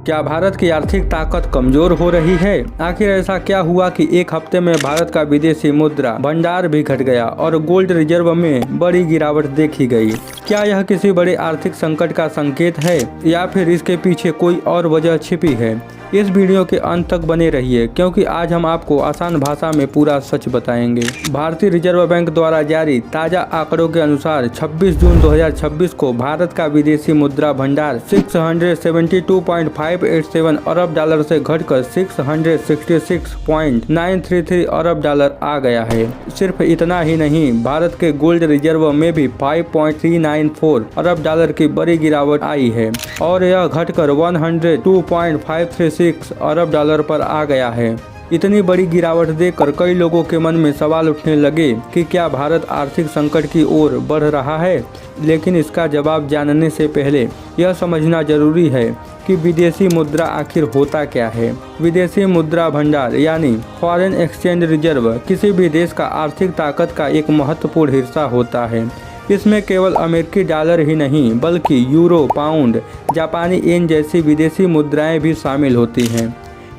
क्या भारत की आर्थिक ताकत कमजोर हो रही है? आखिर ऐसा क्या हुआ कि एक हफ्ते में भारत का विदेशी मुद्रा भंडार भी घट गया और गोल्ड रिजर्व में बड़ी गिरावट देखी गई? क्या यह किसी बड़े आर्थिक संकट का संकेत है या फिर इसके पीछे कोई और वजह छिपी है? इस वीडियो के अंत तक बने रहिए क्योंकि आज हम आपको आसान भाषा में पूरा सच बताएंगे। भारतीय रिजर्व बैंक द्वारा जारी ताज़ा आंकड़ों के अनुसार 26 जून 2026 को भारत का विदेशी मुद्रा भंडार 672.587 अरब डॉलर से घटकर 666.933 अरब डॉलर आ गया है। सिर्फ इतना ही नहीं, भारत के गोल्ड रिजर्व में भी 5.394 अरब डॉलर की बड़ी गिरावट आई है और यह घटकर 102.536 अरब डॉलर पर आ गया है। इतनी बड़ी गिरावट देखकर कई लोगों के मन में सवाल उठने लगे कि क्या भारत आर्थिक संकट की ओर बढ़ रहा है? लेकिन इसका जवाब जानने से पहले यह समझना जरूरी है कि विदेशी मुद्रा आखिर होता क्या है। विदेशी मुद्रा भंडार यानी फॉरेन एक्सचेंज रिजर्व किसी भी देश का आर्थिक ताकत का एक महत्वपूर्ण हिस्सा होता है। इसमें केवल अमेरिकी डॉलर ही नहीं बल्कि यूरो, पाउंड, जापानी येन जैसी विदेशी मुद्राएं भी शामिल होती हैं।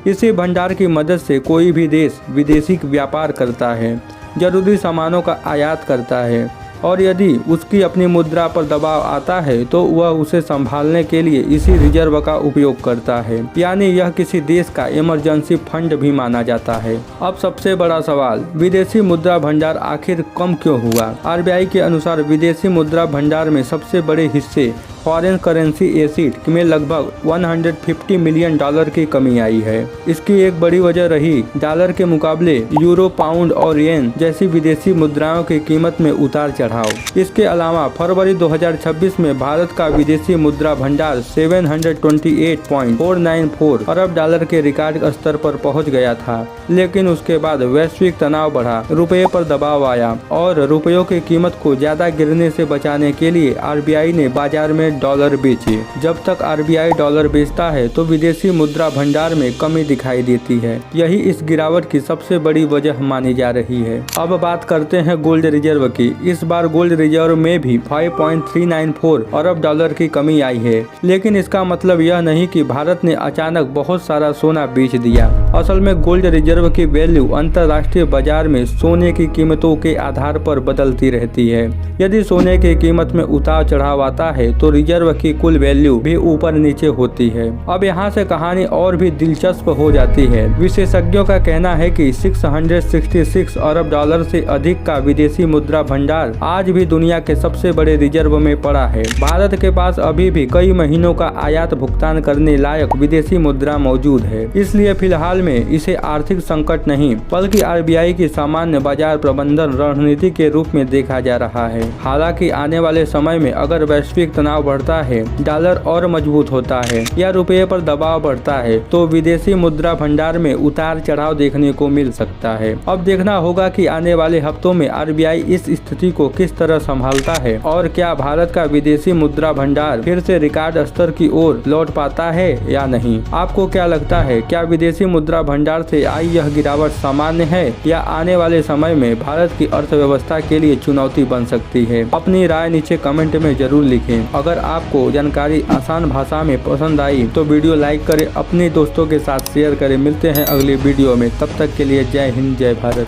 इसी भंडार की मदद से कोई भी देश विदेशी व्यापार करता है, जरूरी सामानों का आयात करता है और यदि उसकी अपनी मुद्रा पर दबाव आता है तो वह उसे संभालने के लिए इसी रिजर्व का उपयोग करता है। यानी यह किसी देश का इमरजेंसी फंड भी माना जाता है। अब सबसे बड़ा सवाल, विदेशी मुद्रा भंडार आखिर कम क्यों हुआ? आरबीआई के अनुसार विदेशी मुद्रा भंडार में सबसे बड़े हिस्से फॉरेन करेंसी एसेट में लगभग 150 मिलियन डॉलर की कमी आई है। इसकी एक बड़ी वजह रही डॉलर के मुकाबले यूरो, पाउंड और येन जैसी विदेशी मुद्राओं की कीमत में उतार चढ़ाव। इसके अलावा फरवरी 2026 में भारत का विदेशी मुद्रा भंडार 728.494 अरब डॉलर के रिकॉर्ड स्तर पर पहुंच गया था, लेकिन उसके बाद वैश्विक तनाव बढ़ा, रुपये पर दबाव आया और रुपयों की कीमत को ज्यादा गिरने से बचाने के लिए आरबीआई ने बाजार में डॉलर बेचे। जब तक आरबीआई डॉलर बेचता है तो विदेशी मुद्रा भंडार में कमी दिखाई देती है। यही इस गिरावट की सबसे बड़ी वजह मानी जा रही है। अब बात करते हैं गोल्ड रिजर्व की। इस बार गोल्ड रिजर्व में भी 5.394 अरब डॉलर की कमी आई है, लेकिन इसका मतलब यह नहीं कि भारत ने अचानक बहुत सारा सोना बेच दिया। असल में गोल्ड रिजर्व की वैल्यू अंतर्राष्ट्रीय बाजार में सोने की कीमतों के आधार पर बदलती रहती है। यदि सोने की कीमत में उतार चढ़ाव आता है तो रिजर्व की कुल वैल्यू भी ऊपर नीचे होती है। अब यहाँ से कहानी और भी दिलचस्प हो जाती है। विशेषज्ञों का कहना है कि 666 अरब डॉलर से अधिक का विदेशी मुद्रा भंडार आज भी दुनिया के सबसे बड़े रिजर्व में पड़ा है। भारत के पास अभी भी कई महीनों का आयात भुगतान करने लायक विदेशी मुद्रा मौजूद है। इसलिए फिलहाल में इसे आर्थिक संकट नहीं बल्कि आरबीआई की सामान्य बाजार प्रबंधन रणनीति के रूप में देखा जा रहा है। हालांकि आने वाले समय में अगर वैश्विक तनाव बढ़ता है, डॉलर और मजबूत होता है या रुपये पर दबाव बढ़ता है तो विदेशी मुद्रा भंडार में उतार चढ़ाव देखने को मिल सकता है। अब देखना होगा कि आने वाले हफ्तों में आरबीआई इस स्थिति को किस तरह संभालता है और क्या भारत का विदेशी मुद्रा भंडार फिर से रिकॉर्ड स्तर की ओर लौट पाता है या नहीं। आपको क्या लगता है, क्या विदेशी मुद्रा भंडार से आई यह गिरावट सामान्य है या आने वाले समय में भारत की अर्थव्यवस्था के लिए चुनौती बन सकती है? अपनी राय नीचे कमेंट में जरूर लिखें। अगर आपको जानकारी आसान भाषा में पसंद आई तो वीडियो लाइक करें, अपने दोस्तों के साथ शेयर करें। मिलते हैं अगली वीडियो में, तब तक के लिए जय हिंद, जय भारत।